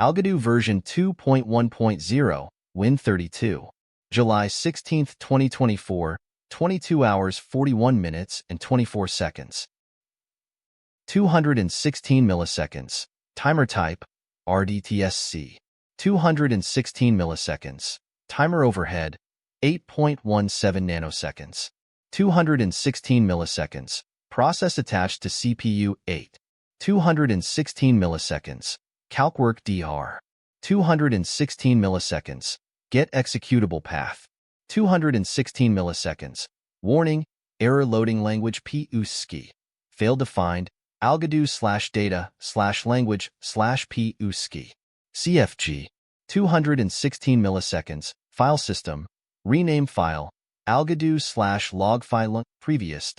Algodoo version 2.1.0, Win32. July 16, 2024, 22 hours 41 minutes and 24 seconds. 216 milliseconds. Timer type, RDTSC. 216 milliseconds. Timer overhead, 8.17 nanoseconds. 216 milliseconds. Process attached to CPU 8. 216 milliseconds. CalcWork DR. 216 milliseconds. Get executable path. 216 milliseconds. Warning, error loading language PUSCI. Failed to find, algodoo/data/language/PUSCI. CFG. 216 milliseconds. File system. Rename file. algodoo/log file previous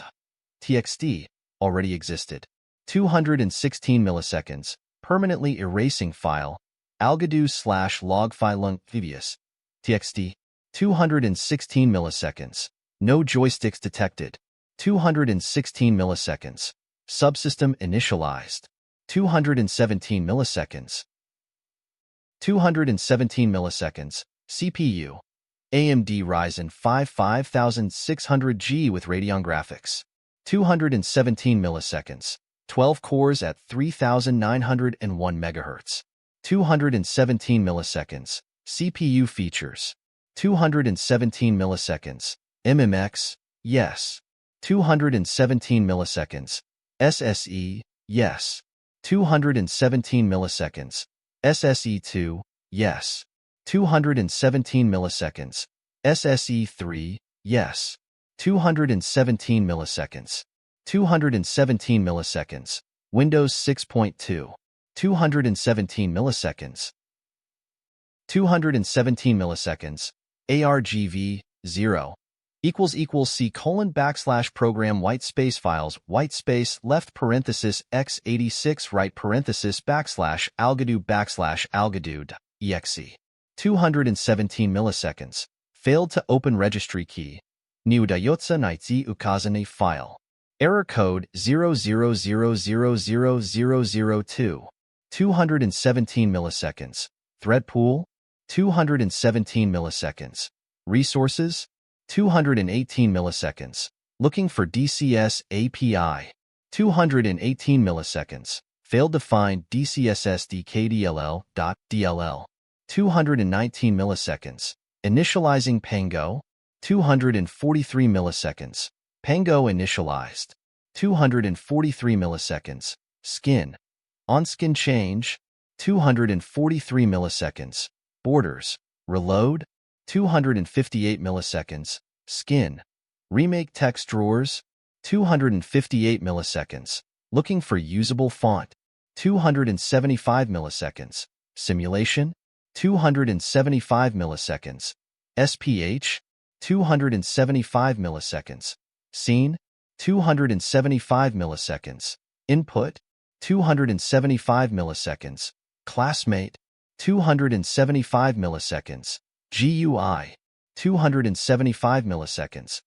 txt already existed. 216 milliseconds. Permanently erasing file. algodoo/log file previous txt. 216 milliseconds. No joysticks detected. 216 milliseconds. Subsystem initialized. 217 milliseconds. 217 milliseconds. CPU. AMD Ryzen 5 5600G with Radeon graphics. 217 milliseconds. 12 cores at 3901 MHz. 217 milliseconds. CPU features. 217 milliseconds. MMX, yes. 217 milliseconds. SSE, yes. 217 milliseconds. SSE2, yes. 217 milliseconds. SSE3, yes. 217 milliseconds. 217 milliseconds. Windows 6.2. 217 milliseconds. 217 milliseconds. ARGV 0 =C: program white space files white space left parenthesis x86 right parenthesis /algodoo/algodoo.exe. 217 milliseconds. Failed to open registry key. Niudayotsa naitsi ukazane file. Error code 00000002. 217 milliseconds. Thread pool. 217 milliseconds. Resources. 218 milliseconds. Looking for DCS API. 218 milliseconds. Failed to find DCSSDKDLL.dll. 219 milliseconds. Initializing Pango. 243 milliseconds. Pango initialized. 243 milliseconds. Skin. On-skin change. 243 milliseconds. Borders. Reload. 258 milliseconds. Skin. Remake text drawers. 258 milliseconds. Looking for usable font. 275 milliseconds. Simulation. 275 milliseconds. SPH. 275 milliseconds. Scene. 275 milliseconds. Input. 275 milliseconds. Classmate. 275 milliseconds. GUI. 275 milliseconds.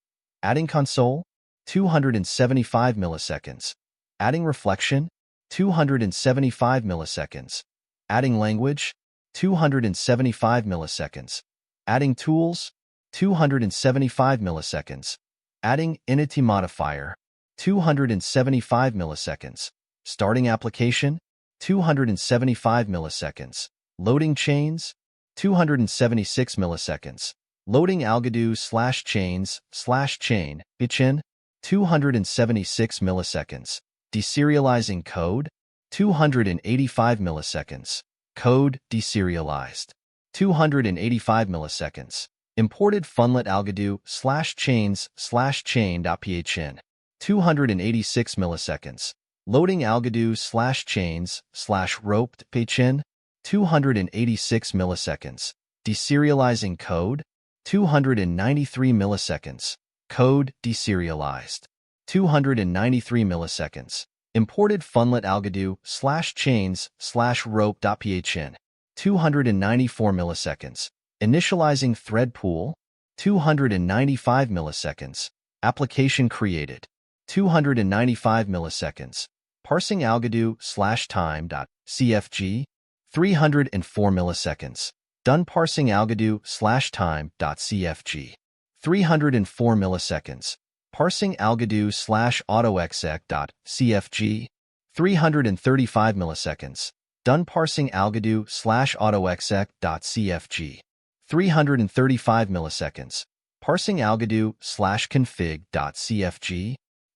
Adding console. 275 milliseconds. Adding reflection. 275 milliseconds. Adding language. 275 milliseconds. Adding tools. 275 milliseconds. Adding entity modifier. 275 milliseconds. Starting application. 275 milliseconds. Loading chains. 276 milliseconds. Loading algodoo/chains/chain, bitchin, 276 milliseconds. Deserializing code, 285 milliseconds. Code deserialized, 285 milliseconds. Imported funlet algodoo/chains/chain.phn, 286 milliseconds. Loading algodoo/chains/roped.phn, 286 milliseconds. Deserializing code, 293 milliseconds. Code deserialized, 293 milliseconds. Imported funlet algodoo/chains/rope.phn, 294 milliseconds. Initializing thread pool, 295 milliseconds. Application created, 295 milliseconds. Parsing algodoo/time.cfg, 304 milliseconds. Done parsing algodo/time.cfg. 304 milliseconds. Parsing algodo/autoexec.cfg. 335 milliseconds. Done parsing algodo/autoexec.cfg. 335 milliseconds. Parsing algodo/config.cfg.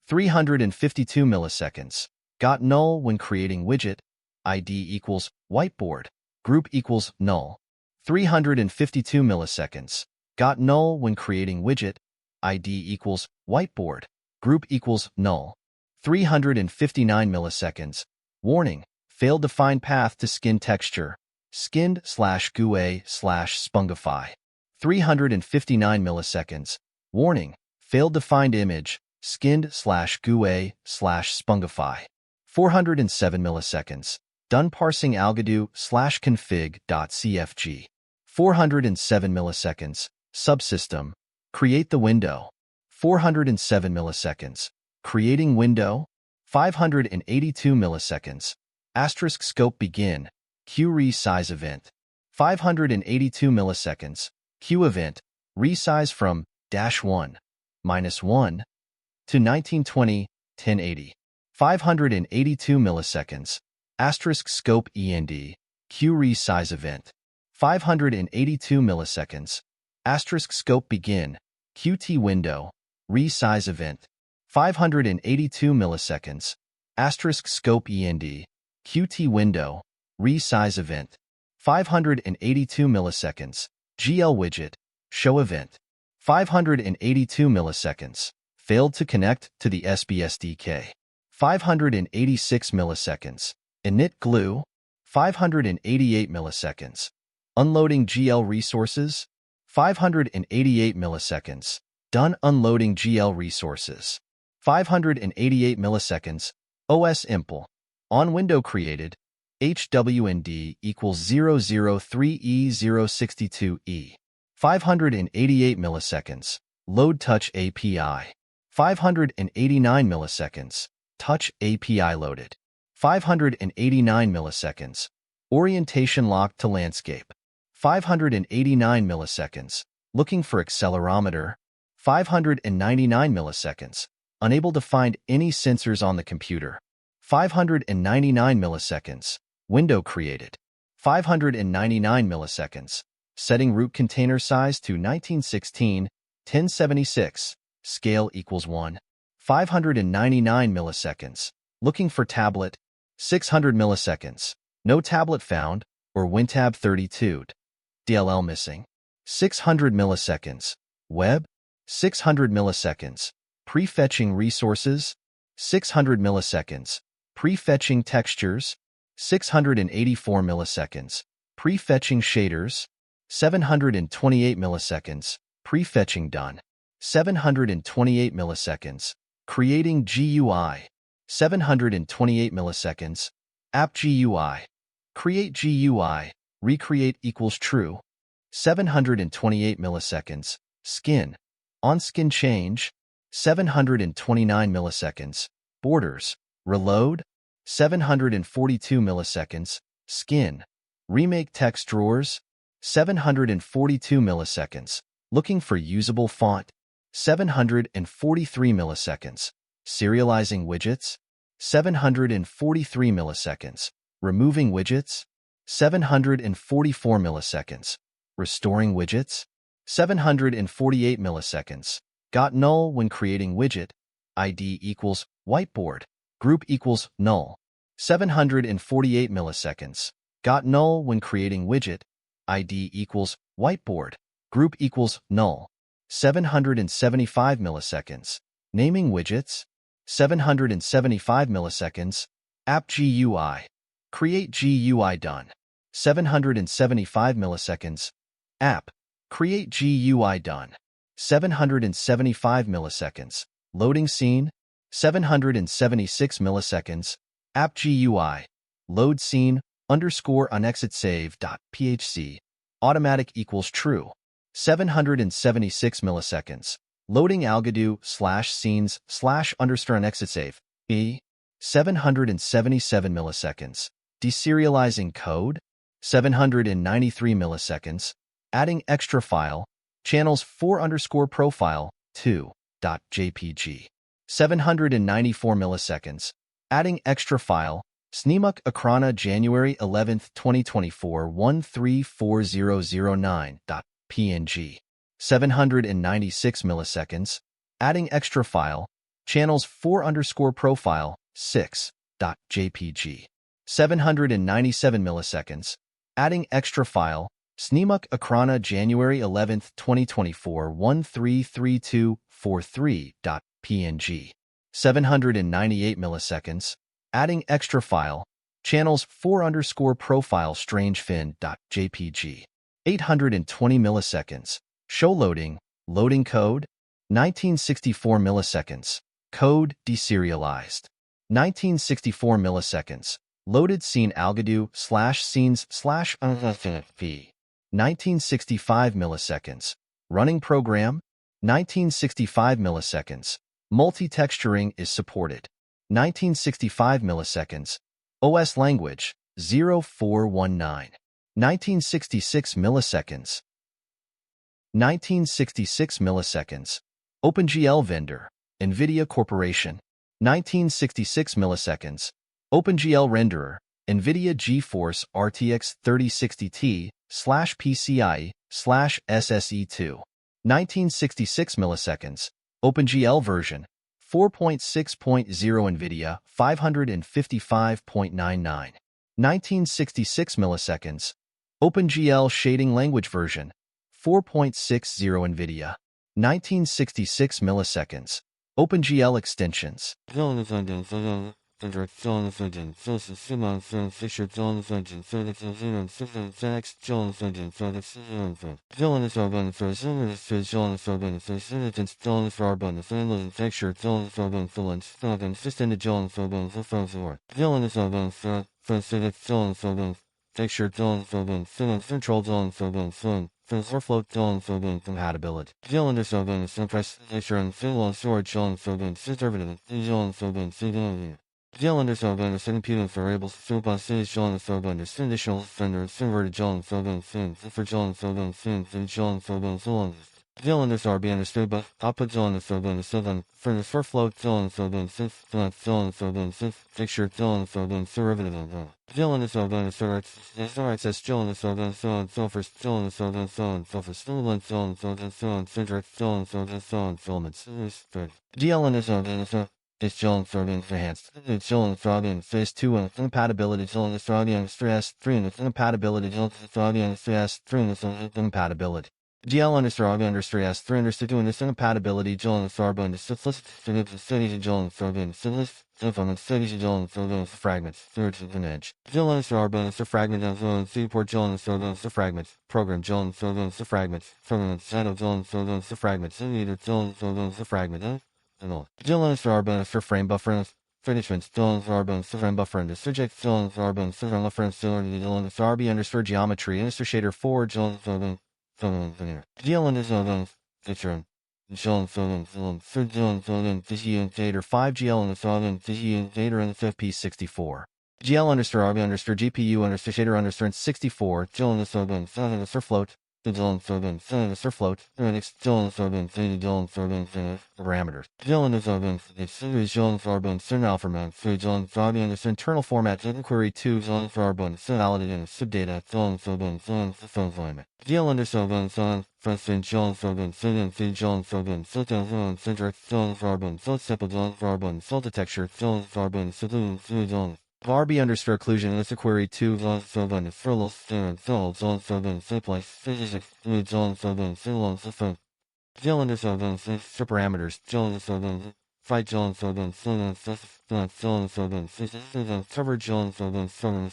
352 milliseconds. Got null when creating widget. ID equals whiteboard. Group equals null. 352 milliseconds. Got null when creating widget. ID equals whiteboard. Group equals null. 359 milliseconds. Warning. Failed to find path to skin texture. Skinned/GUI/Spungify. 359 milliseconds. Warning. Failed to find image. Skinned/GUI/Spungify. 407 milliseconds. Done parsing algodo/config.cfg. 407 milliseconds. Subsystem. Create the window. 407 milliseconds. Creating window. 582 milliseconds. Asterisk scope begin. Queue resize event. 582 milliseconds. Queue event. Resize from -1 -1 to 1920 1080. 582 milliseconds. Asterisk scope end. Queue resize event. 582 milliseconds. Asterisk scope begin. Qt window. Resize event. 582 milliseconds. Asterisk scope end. Qt window. Resize event. 582 milliseconds. GL widget. Show event. 582 milliseconds. Failed to connect to the SBSDK. 586 milliseconds. Init glue. 588 milliseconds. Unloading GL resources. 588 milliseconds. Done unloading GL resources. 588 milliseconds. OS impl. On window created. HWND equals 003E062E. 588 milliseconds. Load touch API. 589 milliseconds. Touch API loaded. 589 milliseconds. Orientation locked to landscape. 589 milliseconds. Looking for accelerometer. 599 milliseconds. Unable to find any sensors on the computer. 599 milliseconds. Window created. 599 milliseconds. Setting root container size to 1916, 1076. Scale equals 1. 599 milliseconds. Looking for tablet. 600 milliseconds. No tablet found, or WinTab 32. DLL missing. 600 milliseconds. Web. 600 milliseconds. Prefetching resources. 600 milliseconds. Prefetching textures. 684 milliseconds. Prefetching shaders. 728 milliseconds. Prefetching done. 728 milliseconds. Creating GUI. 728 milliseconds. App GUI. Create GUI. Recreate equals true. 728 milliseconds. Skin. On skin change. 729 milliseconds. Borders. Reload. 742 milliseconds. Skin. Remake text drawers. 742 milliseconds. Looking for usable font. 743 milliseconds. Serializing widgets. 743 milliseconds. Removing widgets. 744 milliseconds. Restoring widgets. 748 milliseconds. Got null when creating widget. ID equals whiteboard. Group equals null. 748 milliseconds. Got null when creating widget. ID equals whiteboard. Group equals null. 775 milliseconds. Naming widgets. 775 milliseconds. App GUI. Create GUI done. 775 milliseconds. App. Create GUI done. 775 milliseconds. Loading scene. 776 milliseconds. App GUI. Load scene underscore unexit save.phc. Automatic equals true. 776 milliseconds. Loading algodo/scenes/unexit save. 777 milliseconds. Deserializing code. 793 milliseconds, adding extra file, channels 4_profile 2.jpg. 794 milliseconds, adding extra file, Sneemuk Akrana January 11, 2024 134009.png. 796 milliseconds, adding extra file, channels 4_profile 6.jpg. 797 milliseconds, adding extra file, Sneemuk Akrana January 11, 2024 133243.png. 798 milliseconds, adding extra file, channels 4_profile strangefin.jpg. 820 milliseconds, show loading, loading code, 1964 milliseconds, code deserialized. 1964 milliseconds, loaded scene algodo /scenes /p. 1965 milliseconds, running program, 1965 milliseconds, multi-texturing is supported. 1965 milliseconds, OS language, 0419. 1966 milliseconds. 1966 milliseconds, OpenGL vendor, NVIDIA Corporation. 1966 milliseconds, OpenGL renderer, NVIDIA GeForce RTX 3060Ti/PCIe/SSE2. 1966 milliseconds, OpenGL version, 4.6.0 NVIDIA 555.99. 1966 milliseconds, OpenGL shading language version, 4.60 NVIDIA. 1966 milliseconds, OpenGL extensions. Texture control workflow compatibility. Press texture and fill storage conservative computing variables additional inverted are being understood by output for flow picture derivative access filaments DLNS is John Throbbing enhanced. It's John Throbbing phase 2 and compatibility John Throbbing stress 3 and compatibility John Throbbing stress 3 and compatibility. DL underscore stress 3 understood doing this incompatibility John Throbbing study John Throbbing study John Throbbing fragments third to the edge. DL underscore fragment of seaport John Throbbing fragments program John Throbbing fragments from shadow John Throbbing fragments either John Throbbing fragment Dylan Arbon for frame buffer finishments Dylan Arbon frame buffer and subject Dylan Arbon frame buffer and Dylan RB underscore geometry shader 4 Dylan Arbon Dylan is Arbon picture Dylan Arbon third Dylan Arbon Dater 5GL and the Arbon Dater and FP64 GL underscore RB underscore GPU underscore shader underscore 64 Dylan is Arbon float Dylan Thurban, Senator Float, Phoenix, Dylan Thurban, Dylan Thurban, parameters. Dylan is Thurban, it's Dylan Thurban, Sin Alphaman, Dylan Thurban, this internal format, inquiry 2, Dylan Thurban, Synality, and subdata, Dylan Thurban, phone alignment. Dylan is Thurban, President John Thurban, Dylan Thurban, Dylan Thurban, simple Dylan Thurban, cell detector, Dylan Thurban, Dylan. RB underscore occlusion is a query 2 7 furlough stand fill zone 7 place physics 3 zone 7 fill 7 cylinder 7 6 parameters zone 7 fight zone 7 7 zone 7 server zone 7 7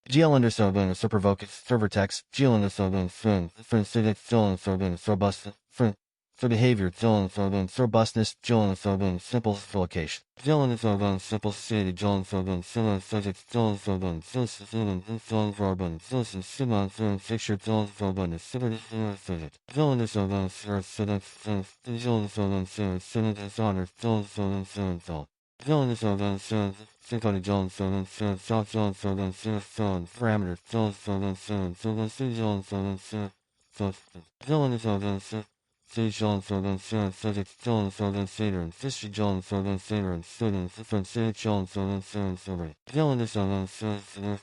GL under 7 supervoke server text GL under 7 fin physics zone 7 robust fin for behavior, Dylan Thurban, robustness, Dylan Thurban, simple location. Dylan Thurban, simple city, Dylan Thurban, similar subject, Dylan Thurban, Dylan Thurban, Simon Thurban, picture, Dylan Thurban, similar subject. Dylan Thurban, Dylan Thurban, Dylan Thurban, Dylan Thurban, Jones Sodan Sun, Sikoni Jones Sodan Sun, South Jones Sodan Sun, Parameters, Jones Sodan Sun, Sodan C Jones Sodan Sun, Jones Sodan Sun, C Jones Sodan Sun, Subject Jones Sodan Saturn, Fishy Jones Sodan Saturn, Students from C Jones Sodan Sun, Survey, Jones Sodan Sun,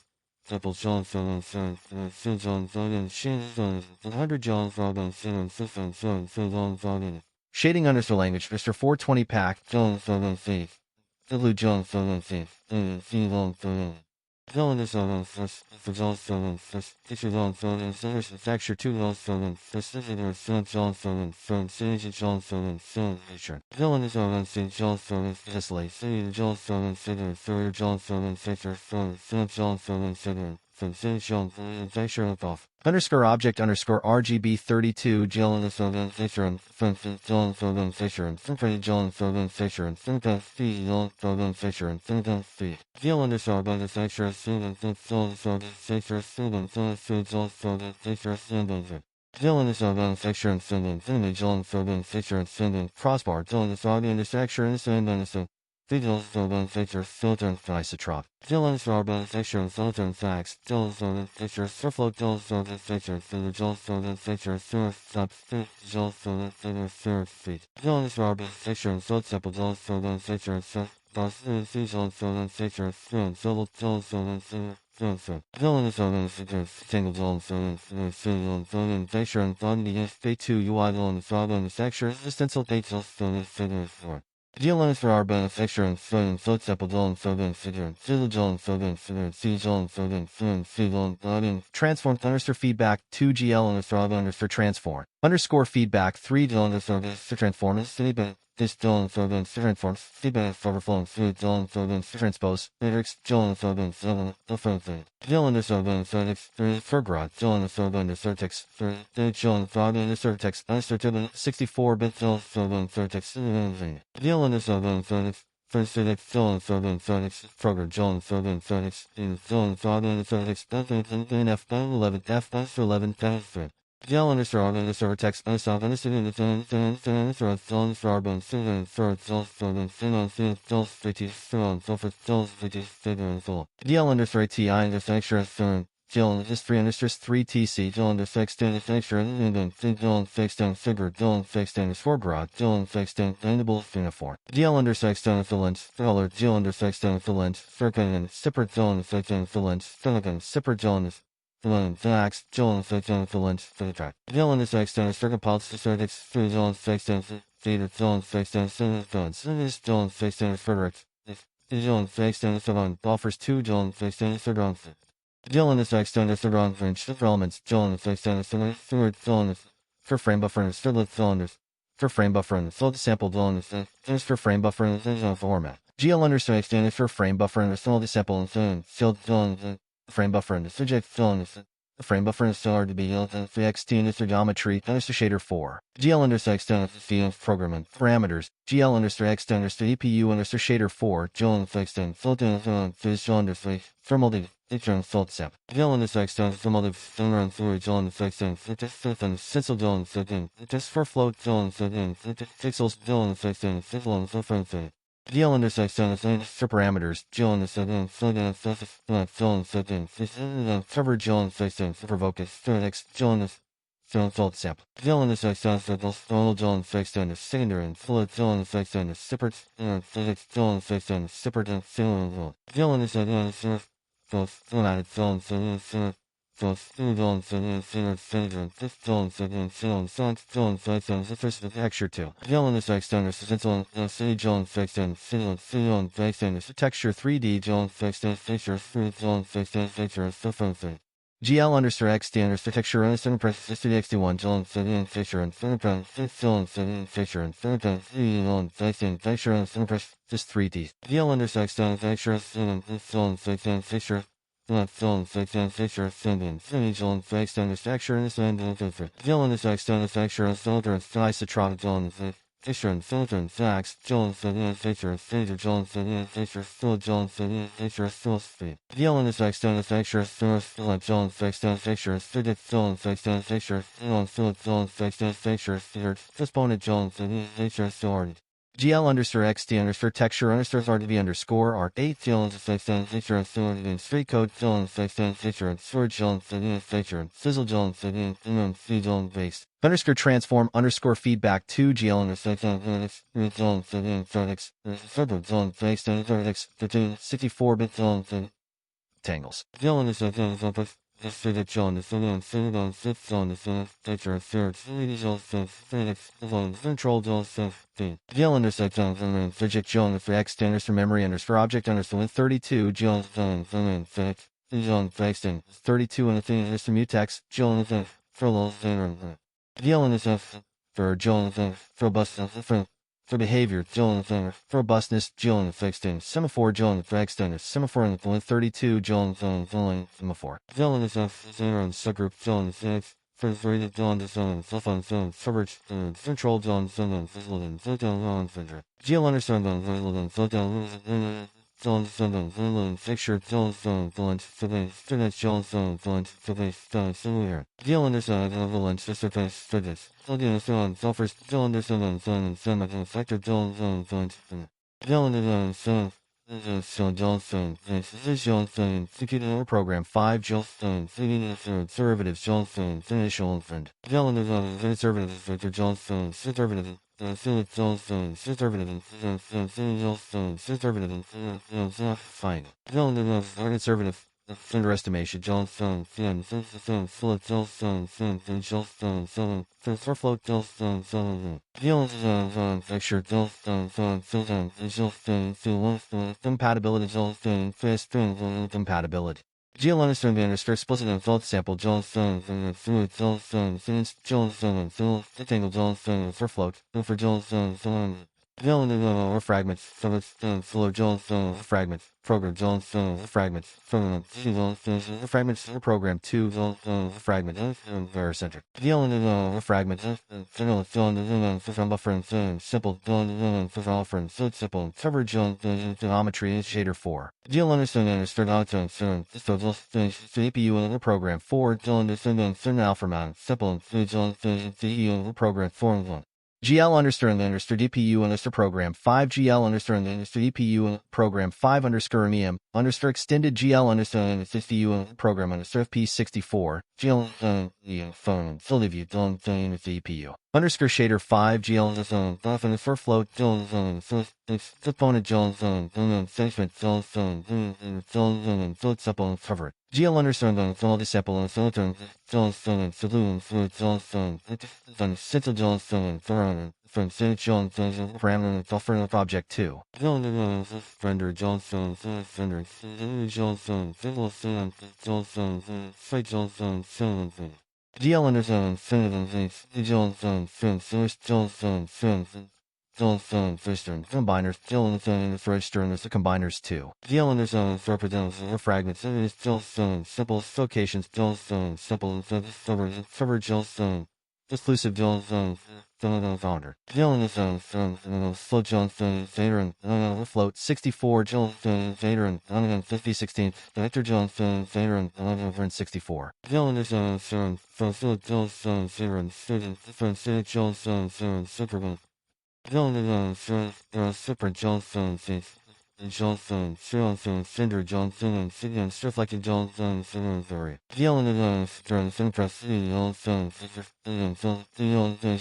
Triple Jones Sodan Sun, Sin Jones Sodan Shin Sun, 100 Jones Sodan Sun, Sun, Jones Sodan. Shading underscore language, Mr. 420 pack. Jones Sodan Safe. W Jones Sodan Safe. C Jones Sodan. Jones Sodan Safe. For Jones Sodan Safe. Teacher Jones Sodan Safe. Facture 2 Jones Sodan Safe. Sister Son Jones Sodan Son. Sage Jones Sodan Son. Nature. Jones Sodan Safe. Jones Sodan Disley. Safe. Jones Sodan Safe. Sir Jones Sodan Safe. Son Jones Sodan Safe. From Sin Jones Safe. Off. Underscore object underscore RGB 32. Jones Sodan Safe. From Jones Sodan Safe. Simply Jones Sodan Safe. Simple C Jones Sodan Safe. Simple C. Deal underscore by the Safe. Student Jones Sodan Safe. Student Jones Sodan Safe. Student. Deal underscore by the Safe. Student. Simple Jones Sodan Safe. Student. Crossbar. Jones Sodan the Safe. Student. Digital Sodan Safe. Student. Isotrop. Deal underscore by the Safe. Student. Sax. Jones Sodan Safe. Surflow Jones Sodan Safe. Student Jones Sodan Safe. Sewer. Substance. Jones Sodan Safe. Sewer. Feet. Deal underscore by the Safe. Substable Jones Sodan Safe. C Jones Sodan Safe. Student. Civil Jones Sodan Safe. Jones Sodan Safe. Single Jones Sodan Safe. Sodan Safe. On the Day2 UI Sodan Sodan Safe. Existential Data Sodan Safe. Deal for our benefactor and Sodan Sotsapple Jones Sodan Safe. Civil Jones Sodan Safe. C Jones Sodan Safe. C Jones Sodan. Transform underscore feedback 2GL underscore transform. Underscore feedback 3 Jones Sodan Transform. City this Jones Sodan Transforms. City Overflow. C Jones Sodan Transpose. Matrix Jones Sodan Sodan. The Frozen. Deal Sodan Certix. Fergrod. Jones Sodan Certix. Jones Sodan Certix. Uncertain 64-bit Jones Sodan Certix. Deal Sodan Certix. First Certix Jones Sodan Certix. Frogger Jones Sodan Certix. Jones Sodan Certix. F 11 F 11 F. Deal underscore text underscore underscore Jones Carbon Sudan Third Jones Sodan Sinon Jones City Sudan Sulfur Jones City Sudan Soul. DL underscore TI underscore Sudan. Jones history underscore 3TC Jones Sexton underscore Linden Jones Sexton Sigurd Jones Sexton Forgrad Jones Sexton Endable Uniform. DL underscore Sexton Fillant Dollar Jill underscore Sexton Fillant Circon Sipper Jones Sexton Fillant Silicon Sipper Jones Fillant Zax Jones Sexton Fillant Filtrack. Dylan is Sexton Circopulse Certix 3 Jones Sexton Theater Jones Sexton Sinis Jones Sexton Frederick Jones Sexton Savon offers 2 Jones Sexton Sardons. Dylan is Sexton Sardon French elements Jones Sexton Stewart Jones for frame buffer and Stillet Cylinders for frame buffer and sold sample Jones is for frame buffer and format. GL underscore extended for frame buffer and sold sample and sealed Jones frame buffer and subject Jones. The frame buffer is still hard to be built and 3x underscore geometry underscore shader 4. GL underscore extended field programming parameters. GL underscore extend underscore EPU underscore shader 4. Jones extend filter fish underscore thermal Itron salt sap. GL underscore extend thermal similar and through Jones extend and Sensel Jones again. Just for float Jones again. Pixels Jones extend Sensel and so forth. DL underscore parameters, Jones again, Jones again, cover Jones again, Supervocus, Sternex, Jones, Salt Sap. DL underscore Jones again, Cinder and Fluid Jones again, Sippert, Jones again, Sippert and Cinder. DL underscore Jones again, Texture 2. Texture 3D GL underscore X underscore texture underscore XD1 Jones texture and just 3D. GL underscore texture texture Jones texture sending Jones texture and sending Jones texture filter isotropic Jones texture and filter Zax Jones texture Sager Jones texture Still Jones texture Still Speed Jones texture Still Jones texture Physics Jones texture Still Jones texture Just Bonnet Jones texture Sword GL underscore XD underscore texture underscore RDB underscore art 8 GL underscore stand feature and straight code GL underscore stand feature and storage GL underscore feature and sizzle GL underscore C GL based underscore transform underscore feedback 2 GL underscore GL underscore 64-bit GL tangles. GL underscore Fidget John, Control John, GL underscore John, Fidget John, for X underscore memory underscore object underscore 32, John, John, Faxton, 32 and the thing underscore mutex, John, for LOL, GL underscore for John, for bus, for behavior, for robustness, fixed semaphore, for extended, semaphore in the 32, semaphore. Subgroup, for rated coverage, control, GL understand, fixture, GL understand, selfers, factor, Program 5 derivatives initial friend. Fine. Conservative. Underestimation. Johnson. Float. Picture. Compatibility. Compatibility. GL understand underscore explicit and fault sample Johnson fluid Johnson tangle Johnson for float for Johnson or fragments flow Johnson fragments program Johnson fragments fragments program 2 fragment center GL fragment from buffer simple offer simple cover geometry shader 4 GL understand CPU program 4 alpha mount simple program 4 GL underscore DPU underscore program 5 GL underscore DPU program 5 underscore MEM underscore extended GL underscore DPU program underscore FP64 GL phone fully view DPU underscore shader 5 GL for float component segment supplement cover GL understand all the sample saloon from St. John's parameter object 2. Render Johnson, render Johnson, Fight Johnson, GL understand Johnson, Fistern, combiners, Johnson, Fistern, the combiners 2. GL understand represents fragments, Johnson, simple locations, Johnson, simple, cover Johnson, exclusive Johnson, founder. Johnson, float Johnson, Vader, float 64, Johnson, Vader, 5016, Vector Johnson, Vader, 64. Johnson, float Johnson, Vader, Johnson, Superman. Super Johnson, Cinder Johnson, and Reflected Johnson, Missouri. Johnson,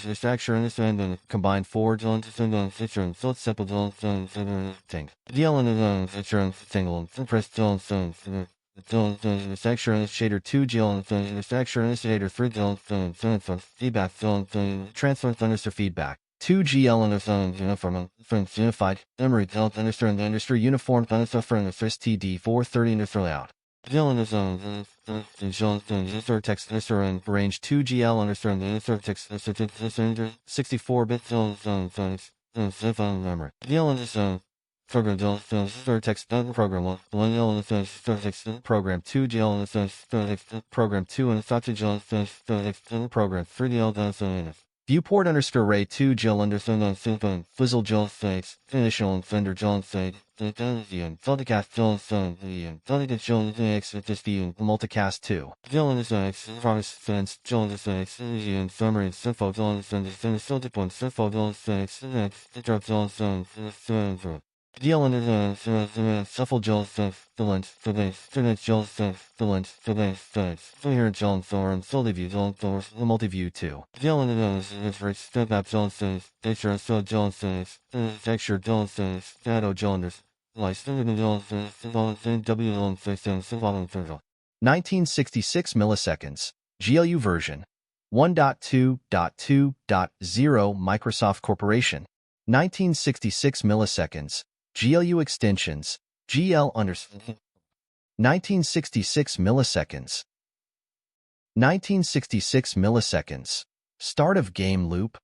Extraction and combined 4 Johnson, so simple Johnson, Tank. Tingle, Press Johnson, Section shader 2 Johnson, section shader 3 Johnson, feedback Johnson, transfer thunderstorm feedback. 2 GL understand uniform unified memory delta understand uniform thunderstorm TD 430 understand layout. GL understand insert text understand range 2 GL understand insert text 64-bit memory. GL understand program insert text program 1 text program 2 GL program 2 and text program 3 GL Viewport underscore Ray 2 Jill Anderson on Super, Fizzle Jill Saves, Finish on Fender John Said, the Dungeon, Telecast John Son, the Telecast John X with this view, Multicast 2. Jill and the Sax, Forest Fence, John the Sax, and Summer and Sinful John Son, the Celtic One, Sinful John Sax, the next, the Drop John Son, the Jill and the Shuffle John Sax, the Lunch, the Base, the Next John Sax, the Lunch, the Base, Sax, the Here John Thorn, Solely View John Thor, The Multiview 2. Jill and the Nose, Step Up John Sax, Texture So John Sax, the Texture John Sax, Shadow Johners, License John Sax, the W Long Sax, and Symbol Turtle. 1966 milliseconds. GLU version 1.2.2.0 Microsoft Corporation. 1966 milliseconds. GLU extensions. GL underscore. 1966 milliseconds. 1966 milliseconds. Start of game loop.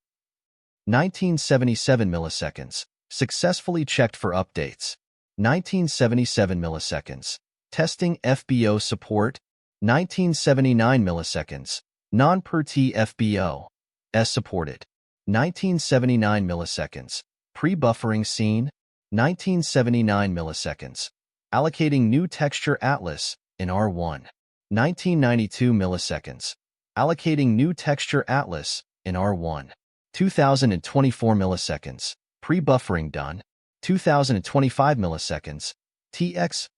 1977 milliseconds. Successfully checked for updates. 1977 milliseconds. Testing FBO support. 1979 milliseconds. Non-per-T FBO. S supported. 1979 milliseconds. Pre-buffering scene. 1979 milliseconds. Allocating new texture atlas in R1. 1992 milliseconds. Allocating new texture atlas in R1. 2024 milliseconds. Pre-buffering done. 2025 milliseconds. TX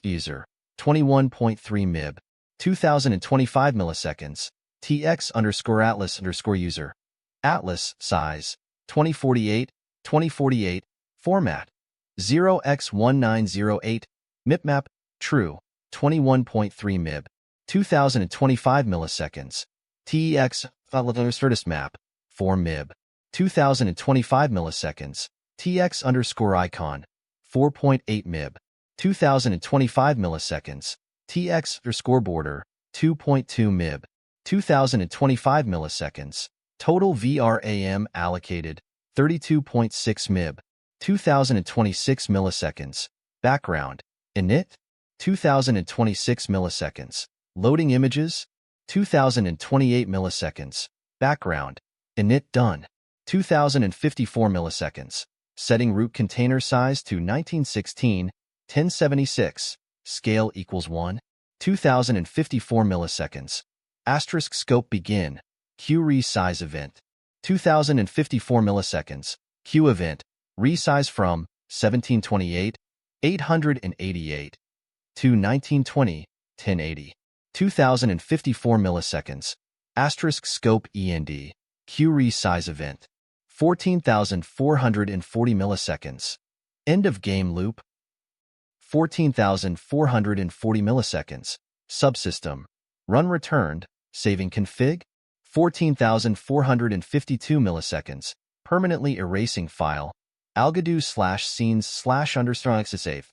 user 21.3 MIB. 2025 milliseconds. TX underscore atlas underscore user. Atlas size 2048 format 0x1908 MIPMAP true 21.3 MIB. 2025 milliseconds. TEX Certus map 4 MIB. 2025 milliseconds. TX underscore icon 4.8 MIB. 2025 milliseconds. TX underscore border 2.2 MIB. 2025 milliseconds. Total VRAM allocated 32.6 MIB. 2026 milliseconds. Background init 2026 milliseconds. Loading images 2028 milliseconds. Background init done 2054 milliseconds. Setting root container size to 1916 1076. Scale equals 1. 2054 milliseconds. Asterisk scope begin. Q resize event. 2054 milliseconds. Q event. Resize from 1728 888 to 1920 1080. 2054 milliseconds. Asterisk scope END. Q resize event. 14,440 milliseconds. End of game loop. 14,440 milliseconds. Subsystem. Run returned. Saving config. 14,452 milliseconds. Permanently erasing file. algodo/scenes/_exasave.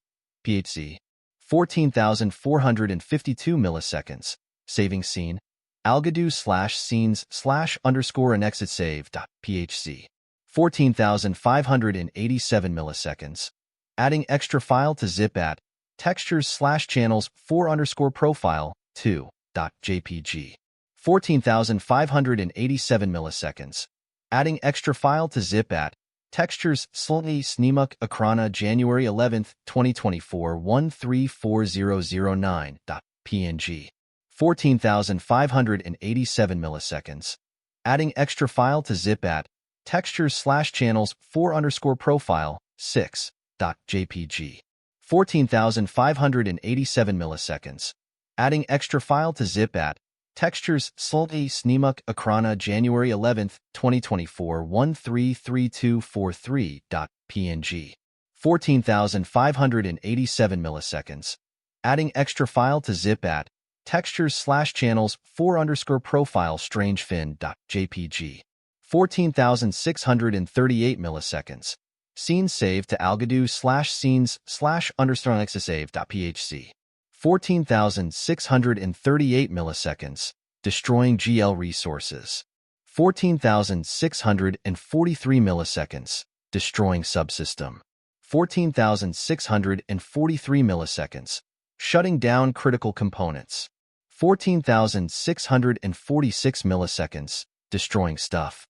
PHC. 14,452 milliseconds. Saving scene. algodo/scenes/_exasave.phc. 14,587 milliseconds. Adding extra file to zip at textures/channels 4_profile 2.jpg. 14,587 milliseconds. Adding extra file to zip at textures /snemuk ekrana January 11th 2024 134009.png. 14,587 milliseconds. Adding extra file to zip at textures/channels 4_profile 6.jpg. 14,587 milliseconds. Adding extra file to zip at textures /snemuk ekrana January 11th 2024 133243.png. 14,587 milliseconds. Adding extra file to zip at textures/channels 4_profile strangefin.jpg. 14,638 milliseconds. Scene saved to algodo/scenes/_exasave.phc. 14,638 milliseconds. Destroying GL resources. 14,643 milliseconds. Destroying subsystem. 14,643 milliseconds. Shutting down critical components. 14,646 milliseconds. Destroying stuff.